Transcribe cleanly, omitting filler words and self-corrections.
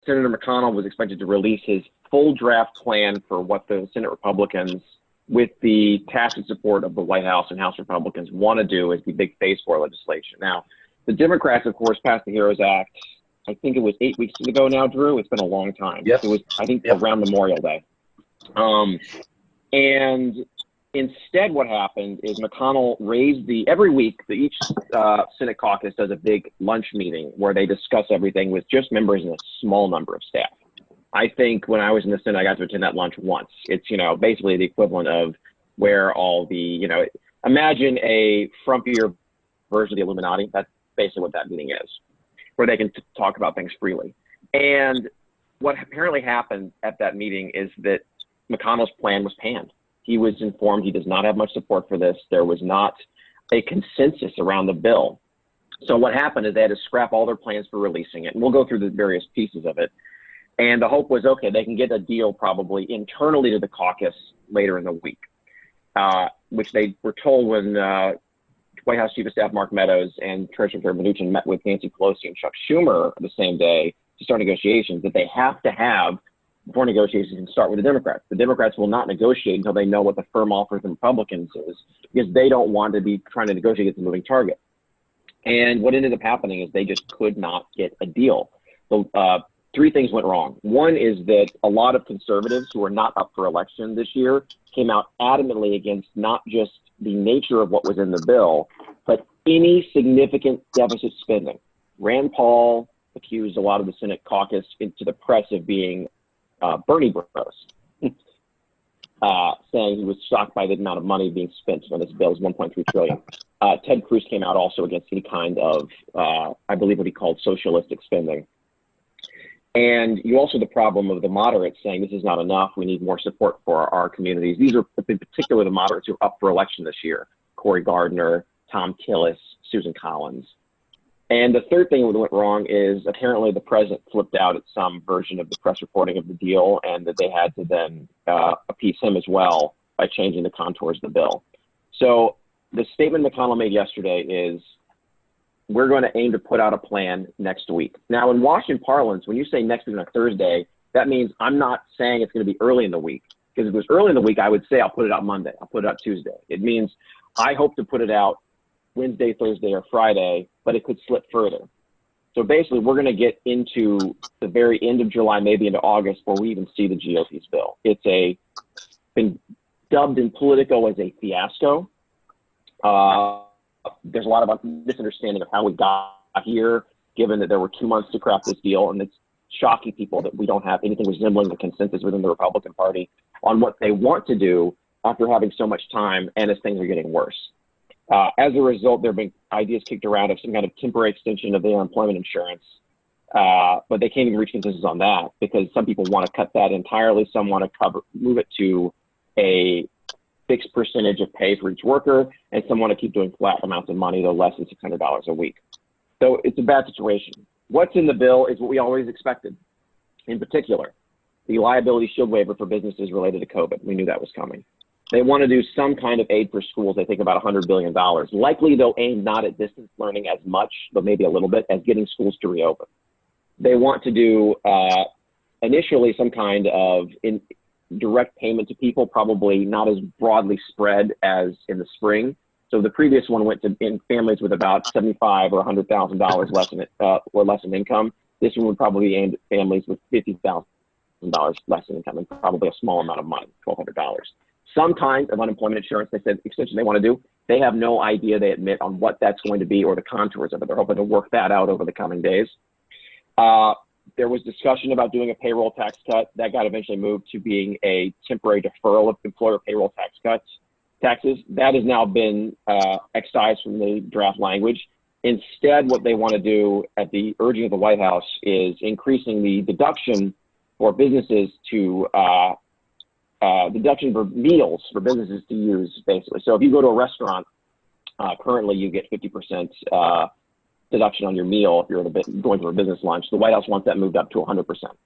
Senator McConnell was expected to release his full draft plan for what the Senate Republicans, with the tacit support of the White House and House Republicans, want to do as the big phase 4 legislation. Now, the Democrats, of course, passed the HEROES Act. I think it was 8 weeks ago now, Drew. It's been a long time. Yep. It was, I think, around Memorial Day. And instead, what happened is McConnell raised every week, each Senate caucus does a big lunch meeting where they discuss everything with just members and a small number of staff. I think when I was in the Senate, I got to attend that lunch once. It's, basically the equivalent of where all the, imagine a frumpier version of the Illuminati. That's basically what that meeting is, where they can talk about things freely. And what apparently happened at that meeting is that McConnell's plan was panned. He was informed he does not have much support for this. There was not a consensus around the bill. So what happened is they had to scrap all their plans for releasing it. And we'll go through the various pieces of it. And the hope was, okay, they can get a deal probably internally to the caucus later in the week, which they were told when White House Chief of Staff Mark Meadows and Treasurer Kevin Mnuchin met with Nancy Pelosi and Chuck Schumer the same day to start negotiations, that they have to have before negotiations can start with the Democrats. The Democrats will not negotiate until they know what the firm offer from Republicans is, because they don't want to be trying to negotiate against a moving target. And what ended up happening is they just could not get a deal. So three things went wrong. One is that a lot of conservatives who are not up for election this year came out adamantly against not just the nature of what was in the bill, but any significant deficit spending. Rand Paul accused a lot of the Senate caucus into the press of being Bernie Bros, saying he was shocked by the amount of money being spent on this bill, is $1.3 trillion. Ted Cruz came out also against any kind of, I believe what he called socialistic spending. And you also have the problem of the moderates saying this is not enough. We need more support for our communities. These are in particular the moderates who are up for election this year: Cory Gardner, Tom Tillis, Susan Collins. And the third thing that went wrong is apparently the president flipped out at some version of the press reporting of the deal, and that they had to then appease him as well by changing the contours of the bill. So the statement McConnell made yesterday is, we're going to aim to put out a plan next week. Now, in Washington parlance, when you say next week on a Thursday, that means I'm not saying it's going to be early in the week. Because if it was early in the week, I would say I'll put it out Monday. I'll put it out Tuesday. It means I hope to put it out Wednesday, Thursday, or Friday, but it could slip further. So basically, we're going to get into the very end of July, maybe into August, before we even see the GOP's bill. It's been dubbed in Politico as a fiasco. There's a lot of misunderstanding of how we got here, given that there were 2 months to craft this deal, and it's shocking people that we don't have anything resembling a consensus within the Republican Party on what they want to do after having so much time and as things are getting worse. As a result, there have been ideas kicked around of some kind of temporary extension of their unemployment insurance, but they can't even reach consensus on that because some people want to cut that entirely. Some want to move it to a fixed percentage of pay for each worker, and some want to keep doing flat amounts of money, though less than $600 a week. So it's a bad situation. What's in the bill is what we always expected. In particular, the liability shield waiver for businesses related to COVID. We knew that was coming. They want to do some kind of aid for schools. They think about $100 billion. Likely they'll aim not at distance learning as much, but maybe a little bit, as getting schools to reopen. They want to do initially some kind of direct payment to people, probably not as broadly spread as in the spring. So the previous one went to families with about $75,000 or $100,000 less in or less in income. This one would probably be aimed at families with $50,000 less in income, and probably a small amount of money, $1,200. Some kind of unemployment insurance, they said, extension they want to do. They have no idea, they admit, on what that's going to be or the contours of it. They're hoping to work that out over the coming days. There was discussion about doing a payroll tax cut. That got eventually moved to being a temporary deferral of employer payroll taxes. That has now been excised from the draft language. Instead, what they want to do at the urging of the White House is increasing the deduction for businesses to deduction for meals for businesses to use, basically. So if you go to a restaurant, currently you get 50% deduction on your meal if you're going to a business lunch. The White House wants that moved up to 100%.